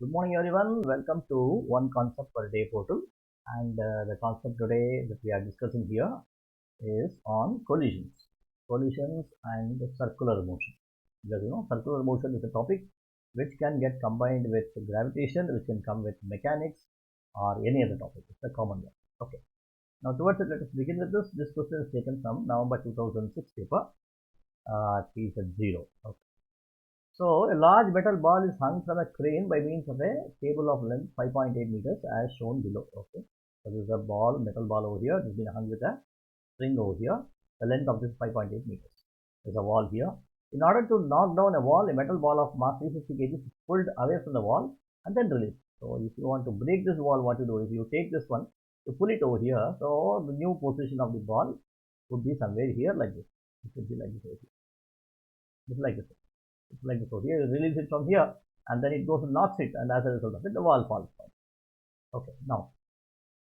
Good morning, everyone. Welcome to One Concept Per Day portal. And the concept today that we are discussing here is on collisions. Collisions and circular motion. Because circular motion is a topic which can get combined with gravitation, which can come with mechanics or any other topic. It's a common one. Okay. Now, towards it, let us begin with this. This question is taken from November 2006 paper, T0. Okay. So, a large metal ball is hung from a crane by means of a cable of length 5.8 meters as shown below. Okay. So, this is a ball, metal ball over here. This has been hung with a string over here. The length of this 5.8 meters. There's a wall here. In order to knock down a wall, a metal ball of mass 350 kg is pulled away from the wall and then released. So, if you want to break this wall, what you do is you take this one, you pull it over here. So, the new position of the ball would be somewhere here like this. It should be like this over here. Just like this. Like this. So here you release it from here and then it goes and knocks it, and as a result of it the wall falls down. Okay, now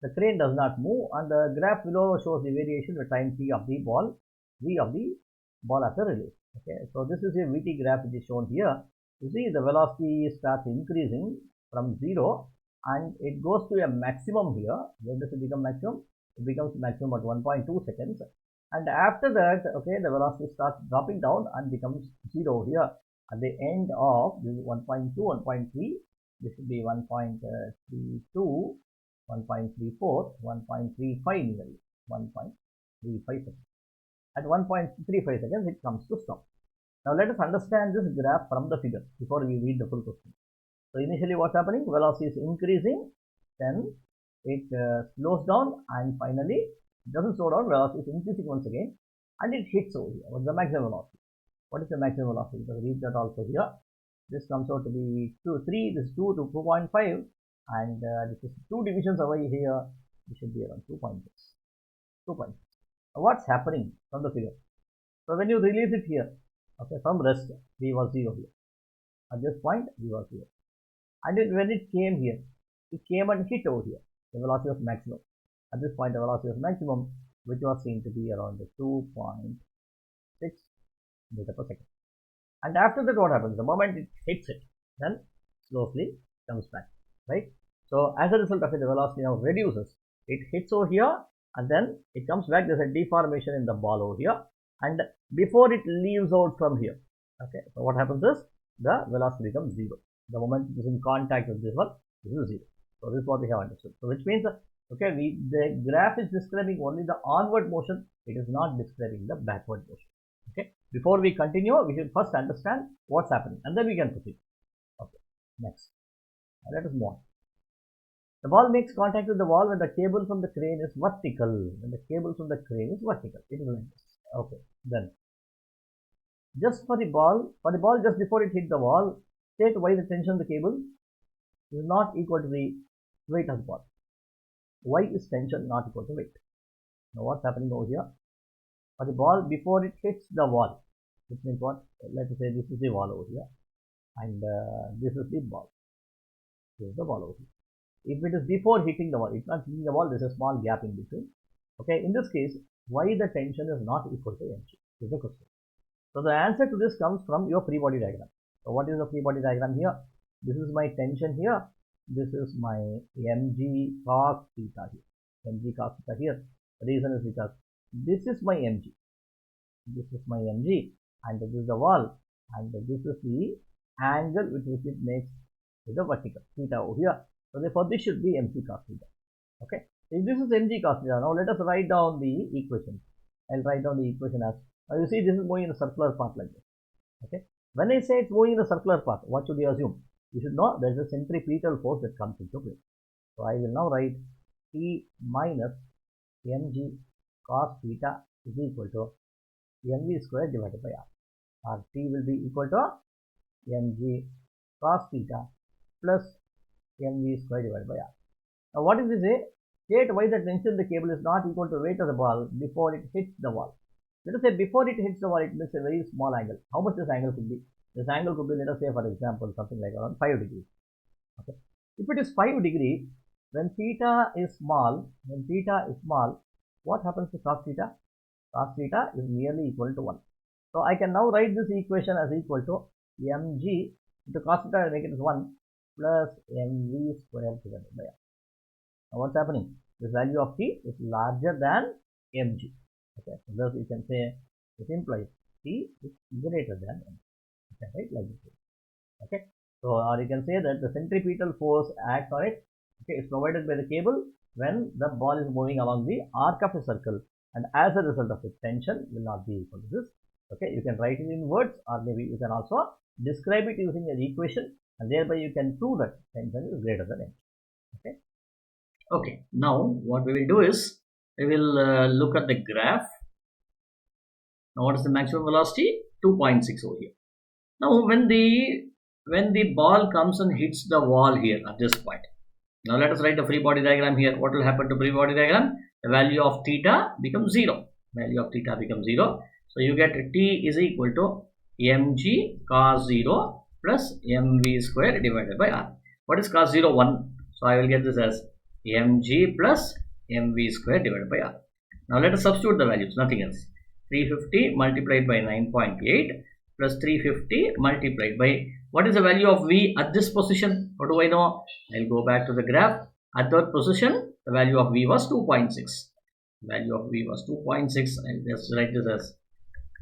the crane does not move, and the graph below shows the variation with time t of the ball, v of the ball after release. Okay, so this is a vt graph which is shown here. You see the velocity starts increasing from 0 and it goes to a maximum here. When does it become maximum? It becomes maximum at 1.2 seconds, and after that, okay, the velocity starts dropping down and becomes 0 here. At the end of this 1.2, 1.3, this should be 1.32, 1.34, 1.35 nearly, 1.35 seconds. At 1.35 seconds, it comes to stop. Now let us understand this graph from the figure before we read the full question. So initially what's happening? Velocity is increasing, then it slows down, and finally it doesn't slow down, velocity is increasing once again, and it hits over here. What's the maximum velocity? What is the maximum velocity? Because read that also here. This comes out to be 3, this is 2 to 2.5, and this is 2 divisions away here. This should be around 2.6. 2.6. What's happening from the figure? So when you release it here, okay, from rest, v was 0 here. At this point, v was 0. And when it came here, it came and hit over here. The velocity was maximum. At this point, the velocity was maximum, which was seen to be around 2.6 meter per second. And after that, what happens? The moment it hits it, then slowly comes back, right? So as a result of it, the velocity now reduces. It hits over here and then it comes back. There's a deformation in the ball over here, and before it leaves out from here, okay, so what happens is the velocity becomes 0. The moment it is in contact with this one, this is 0. So this is what we have understood. So which means okay, the graph is describing only the onward motion. It is not describing the backward motion. Okay, before we continue, we should first understand what's happening and then we can proceed. Okay, next. Now let us move on. The ball makes contact with the wall when the cable from the crane is vertical. When the cable from the crane is vertical, it is like this. Okay, then just for the ball just before it hit the wall, state why the tension of the cable is not equal to the weight of the ball. Why is tension not equal to weight? Now what's happening over here? For the ball before it hits the wall, which means what? Let us say this is the wall over here, and this is the ball. This is the ball over here. If it is before hitting the wall, it's not hitting the wall, there's a small gap in between. Okay, in this case, why the tension is not equal to mg is the question. So the answer to this comes from your free body diagram. So what is the free body diagram here? This is my tension here. This is my mg cos theta here. Mg cos theta here. The reason is because this is my mg. This is my mg, and this is the wall, and this is the angle which it makes with the vertical theta over here. So therefore, this should be mg cos theta. Okay. If this is mg cos theta, now let us write down the equation. I'll write down the equation as, now you see this is moving in a circular path like this. Okay. When I say it's moving in a circular path, what should you assume? You should know there is a centripetal force that comes into play. So I will now write T minus mg cos theta is equal to mv square divided by r. Or T will be equal to mg cos theta plus mv square divided by r. Now what is this say? State why the tension of the cable is not equal to weight of the ball before it hits the wall. Let us say before it hits the wall, it makes a very small angle. How much this angle could be? This angle could be, let us say for example, something like around 5 degrees. Okay. If it is 5 degrees, when theta is small, what happens to cos theta? Cos theta is nearly equal to 1. So I can now write this equation as equal to mg into cos theta, I make it as 1, plus mv square divided by r. Now what's happening? This value of t is larger than mg. Okay, so thus you can say it implies t is greater than mg. Okay, right, like this. Okay, so or you can say that the centripetal force acts on it. Okay, is provided by the cable when the ball is moving along the arc of a circle, and as a result of its tension will not be equal to this. Okay, you can write it in words, or maybe you can also describe it using an equation, and thereby you can prove that tension is greater than m. Okay. Okay, now what we will do is we will look at the graph. Now what is the maximum velocity? 2.6 over here. Now when the ball comes and hits the wall here at this point. Now let us write the free body diagram here. What will happen to free body diagram? The value of theta becomes 0. Value of theta becomes 0. So you get t is equal to mg cos 0 plus mv square divided by r. What is cos 0? 1. So I will get this as mg plus mv square divided by r. Now let us substitute the values, nothing else. 350 multiplied by 9.8 plus 350 multiplied by, what is the value of v at this position? What do I know? I'll go back to the graph. At that position, the value of v was 2.6. Value of v was 2.6. I'll just write this as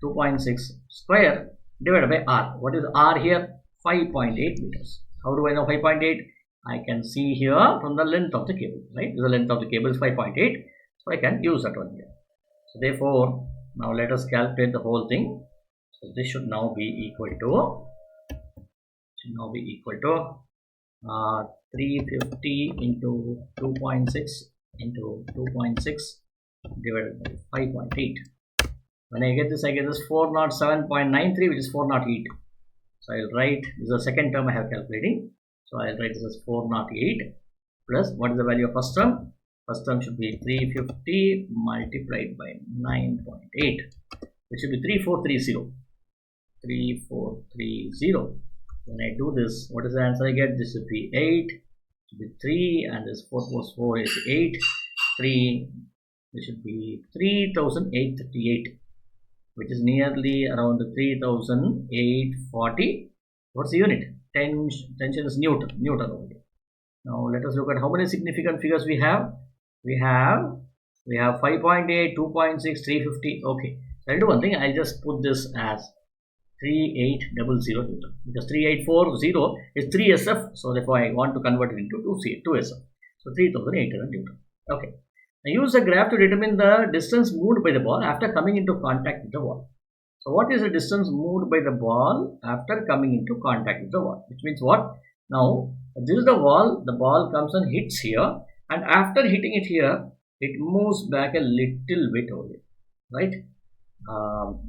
2.6 square divided by r. What is r here? 5.8 meters. How do I know 5.8? I can see here from the length of the cable, right? The length of the cable is 5.8. So I can use that one here. So therefore, now let us calculate the whole thing. So this should now be equal to 350 into 2.6 into 2.6 divided by 5.8. When I get this 407.93, which is 408. So I'll write, this is the second term I have calculating. So I'll write this as 408 plus, what is the value of first term? First term should be 350 multiplied by 9.8, which should be 3430. 3430. When I do this, what is the answer I get? This should be 8, should be 3, and this 4 plus 4 is 8. 3, this should be 3838, which is nearly around 3840. What's the unit? Tension is Newton over here. Now let us look at how many significant figures we have. We have 5.8, 2.6, 350. Okay, so I'll do one thing. I'll just put this as 3800 Newton, because 3840 is 3SF. So therefore I want to convert it into 2SF. So 3800 Newton. Okay. Now use the graph to determine the distance moved by the ball after coming into contact with the wall. So what is the distance moved by the ball after coming into contact with the wall? Which means what? Now this is the wall. The ball comes and hits here, and after hitting it here, it moves back a little bit over here, right?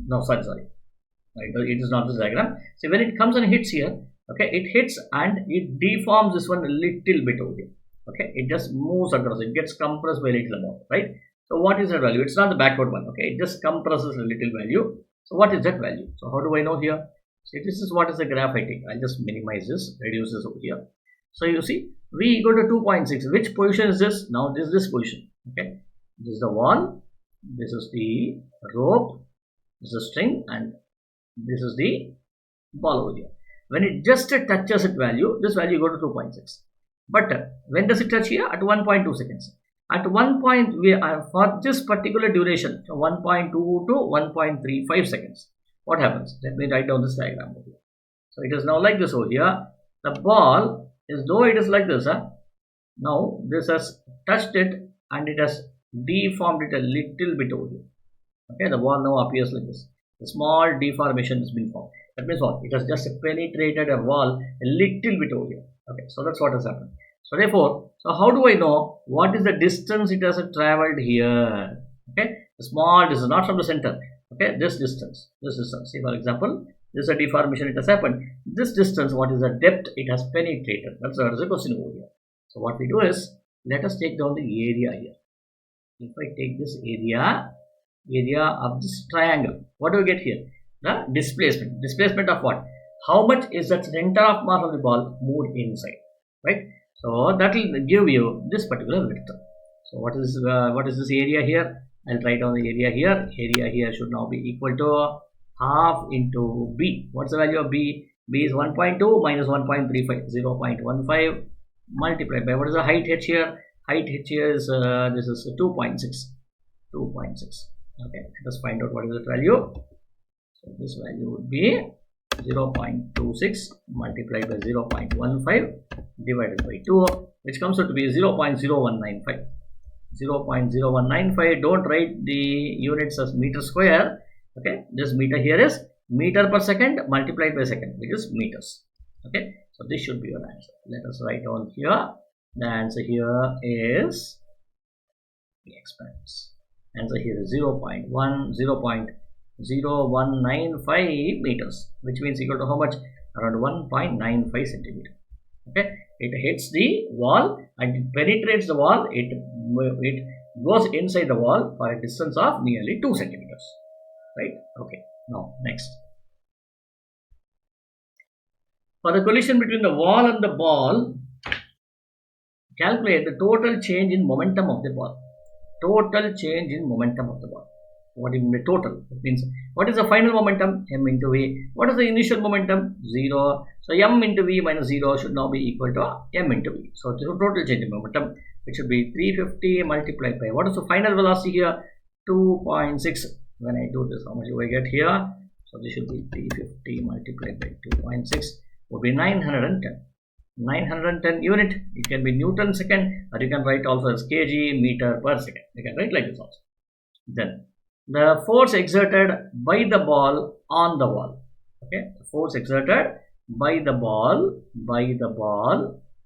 No, sorry. It is not this diagram. So when it comes and hits here, okay, it hits and it deforms this one a little bit over here. Okay, it just moves across. It gets compressed by a little amount, right? So what is that value? It's not the backward one. Okay, it just compresses a little value. So what is that value? So how do I know here? So this is what is the graph I take. I'll just minimize this, reduce this over here. So you see, v equal to 2.6. Which position is this? Now this is this position. Okay, this is the wall. This is the rope. This is the string, and this is the ball over here. When it just touches its value, this value go to 2.6. But when does it touch here? At 1.2 seconds. At 1 point, for this particular duration, 1.2 to 1.35 seconds. What happens? Let me write down this diagram over here. So it is now like this over here. The ball is, though it is like this, now this has touched it and it has deformed it a little bit over here. Okay, the ball now appears like this. A small deformation has been formed. That means what? It has just penetrated a wall a little bit over here. Okay, so that's what has happened. So therefore, so how do I know what is the distance it has traveled here? Okay, the small distance, not from the center. Okay, this distance. See, for example, this is a deformation, it has happened. This distance, what is the depth it has penetrated? That's the question over here. So what we do is, let us take down the area here. If I take this area of this triangle, what do we get here? The displacement. Displacement of what? How much is the center of mass of the ball moved inside, right? So that will give you this particular vector. So what is this area here? I'll write down the area here. Area here should now be equal to half into b. What's the value of b? B is 1.2 minus 1.35, 0.15 multiplied by, what is the height h here? Height h here is, this is 2.6. 2.6. Okay, let us find out what is the value. So this value would be 0.26 multiplied by 0.15 divided by 2, which comes out to be 0.0195. 0.0195. Don't write the units as meter square. Okay, this meter here is meter per second multiplied by second, which is meters. Okay, so this should be your answer. Let us write on here. The answer here is, the expands. Answer here is 0.0195 meters, which means equal to how much? Around 1.95 centimeter. Okay, it hits the wall and it penetrates the wall. It goes inside the wall for a distance of nearly 2 centimeters. Right? Okay. Now next, for the collision between the wall and the ball, calculate the total change in momentum of the ball. Total change in momentum of the ball. What do you mean by total? It means, what is the final momentum? M into V. What is the initial momentum? 0. So M into V minus 0 should now be equal to M into V. So the total change in momentum, it should be 350 multiplied by, what is the final velocity here? 2.6. When I do this, how much do I get here? So this should be 350 multiplied by 2.6 would be 910. 910 unit. It can be Newton second, or you can write also as kg meter per second. You can write like this also. Then the force exerted by the ball on the wall. Okay, the force exerted by the ball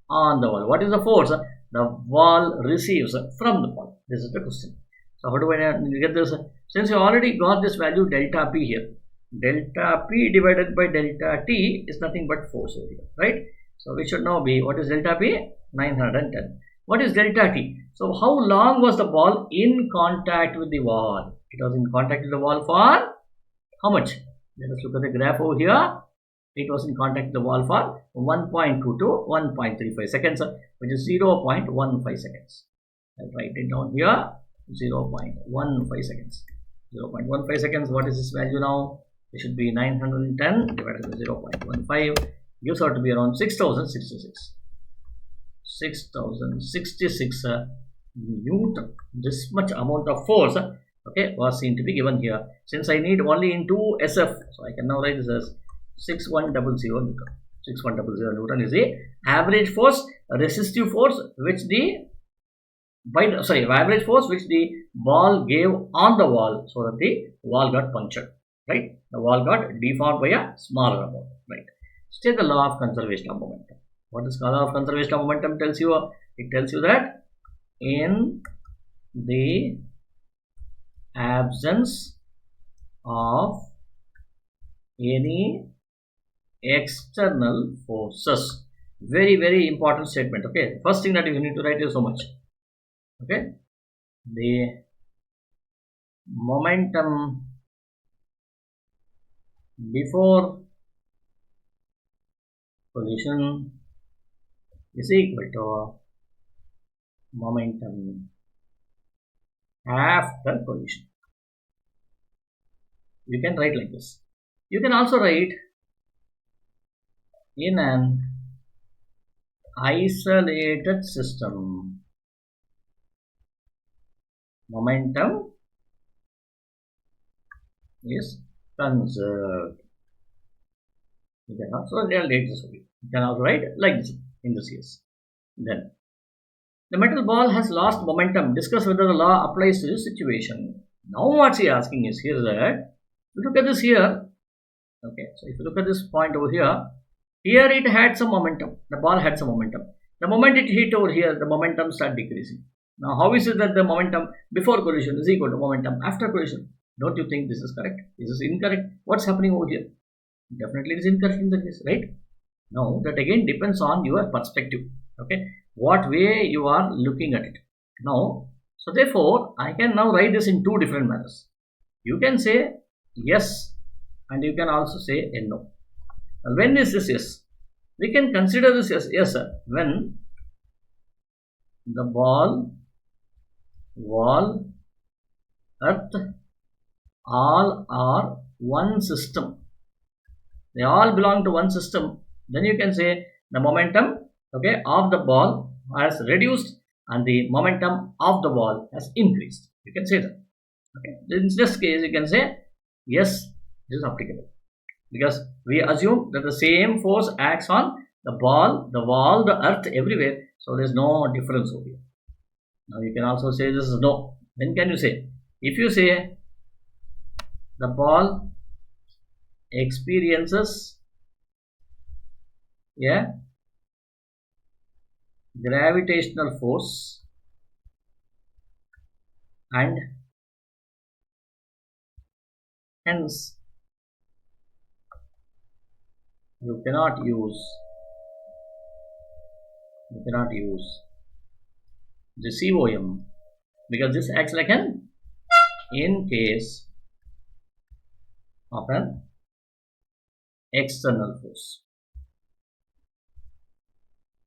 on the wall. What is the force the wall receives from the ball? This is the question. So how do I get this? Since you already got this value delta P here, delta P divided by delta T is nothing but force over here, right? So we should now be, what is delta P? 910. What is delta T? So how long was the ball in contact with the wall? It was in contact with the wall for how much? Let us look at the graph over here. It was in contact with the wall for 1.2 to 1.35 seconds, which is 0.15 seconds. I'll write it down here. 0.15 seconds. 0.15 seconds. What is this value now? It should be 910 divided by 0.15. Gives out to be around 6066. 6066 Newton. This much amount of force, okay, was seen to be given here. Since I need only in 2 SF, so I can now write this as 6100 Newton. 6100 Newton is the average force, resistive force which the average force which the ball gave on the wall, so that the wall got punctured. Right? The wall got deformed by a smaller amount. Right? State the law of conservation of momentum. What is law of conservation of momentum tells you? It tells you that in the absence of any external forces. Very, very important statement. Okay. First thing that you need to write is so much. Okay. The momentum before collision is equal to momentum after collision. You can write like this. You can also write in an isolated system, momentum is conserved. You can also write this. You can also write like this in this case. Then the metal ball has lost momentum. Discuss whether the law applies to this situation. Now what he asking is here that, look at this here. Okay, so if you look at this point over here, here it had some momentum. The ball had some momentum. The moment it hit over here, the momentum started decreasing. Now how is it that the momentum before collision is equal to momentum after collision? Don't you think this is correct? This is incorrect. What's happening over here? Definitely it is incorrect in the case, right? Now that again depends on your perspective. Okay, what way you are looking at it. Now, so therefore I can now write this in two different manners. You can say yes, and you can also say no. Now, when is this yes? We can consider this as yes, when the ball, wall, earth, all are one system. they all belong to one system, then you can say the momentum, okay, of the ball has reduced and the momentum of the ball has increased. You can say that. Okay. In this case, you can say yes, this is applicable because we assume that the same force acts on the ball, the wall, the earth, everywhere. So there is no difference over here. Now you can also say this is no. Then can you say, if you say the ball experiences a gravitational force and hence you cannot use the COM because this acts like an in case of an external force.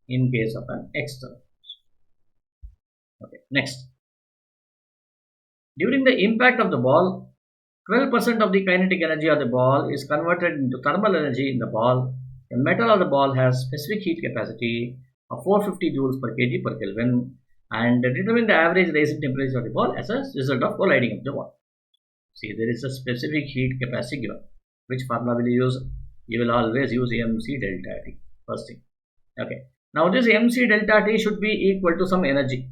In case of an external force. Okay, next. During the impact of the ball, 12% of the kinetic energy of the ball is converted into thermal energy in the ball. The metal of the ball has specific heat capacity of 450 joules per kg per Kelvin and determine the average rising temperature of the ball as a result of colliding of the ball. See, there is a specific heat capacity given. Which formula will you use? You will always use mc delta T. First thing. Okay. Now this mc delta T should be equal to some energy.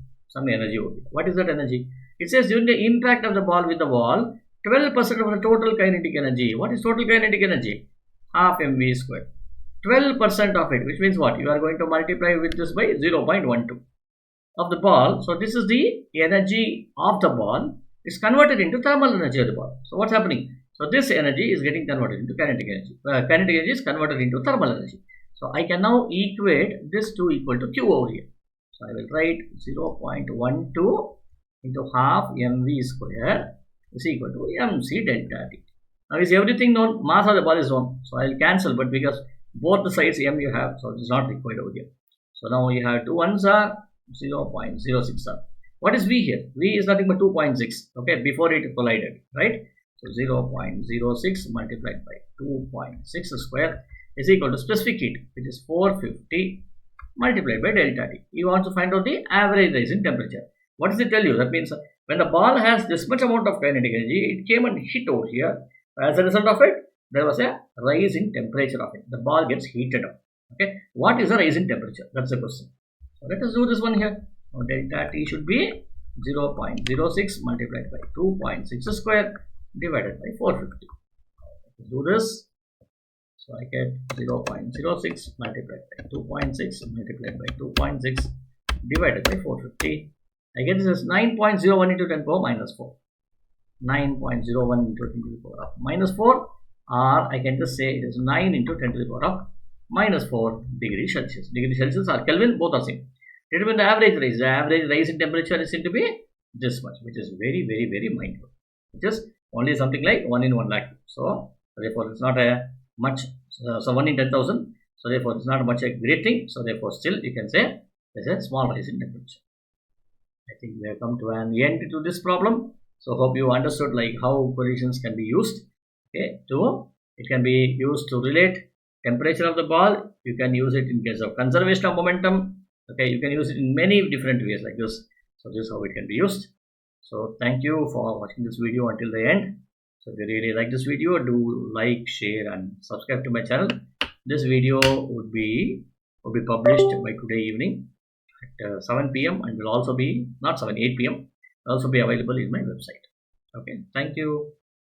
What is that energy? It says during the impact of the ball with the wall, 12% of the total kinetic energy. What is total kinetic energy? Half mv squared. 12% of it, which means what? You are going to multiply with this by 0.12 of the ball. So this is the energy of the ball is converted into thermal energy of the ball. So what's happening? So this energy is getting converted into kinetic energy. Kinetic energy is converted into thermal energy. So I can now equate this to equal to Q over here. So I will write 0.12 into half mv square is equal to mc delta T. Now is everything known? Mass of the ball is known. So I will cancel, but because both the sides m you have, so it is not required over here. So now you have 2 ones are 0.06 are. What is V here? V is nothing but 2.6. Okay, before it collided, right? So 0.06 multiplied by 2.6 square is equal to specific heat, which is 450 multiplied by delta T. You want to find out the average rising temperature. What does it tell you? That means when the ball has this much amount of kinetic energy, it came and hit over here. As a result of it, there was a rise in temperature of it. The ball gets heated up. Okay, what is the rise in temperature? That's the question. So let us do this one here. Now delta T should be 0.06 multiplied by 2.6 square divided by 450. Let's do this. So I get 0.06 multiplied by 2.6 multiplied by 2.6 divided by 450. I get this as 9.01 into 10 power minus 4. 9.01 into 10 to the power of minus 4, or I can just say it is 9 into 10 to the power of minus 4 degrees Celsius. Degree Celsius or Kelvin, both are same. Determine the average rise. The average rise in temperature is said to be this much, which is very, very, very minute. Which is only something like 1 in 1 lakh. So therefore it's not a much. So 1 in 10,000. So therefore it's not much a great thing. So therefore still you can say there's a small rise in temperature. I think we have come to an end to this problem. So hope you understood like how collisions can be used. Okay, it can be used to relate temperature of the ball. You can use it in case of conservation of momentum. Okay, you can use it in many different ways like this. So this is how it can be used. So thank you for watching this video until the end. So if you really like this video, do like, share and subscribe to my channel. This video would be published by today evening at 7 p.m. and will also be not 7, 8 p.m. also be available in my website. Okay, thank you.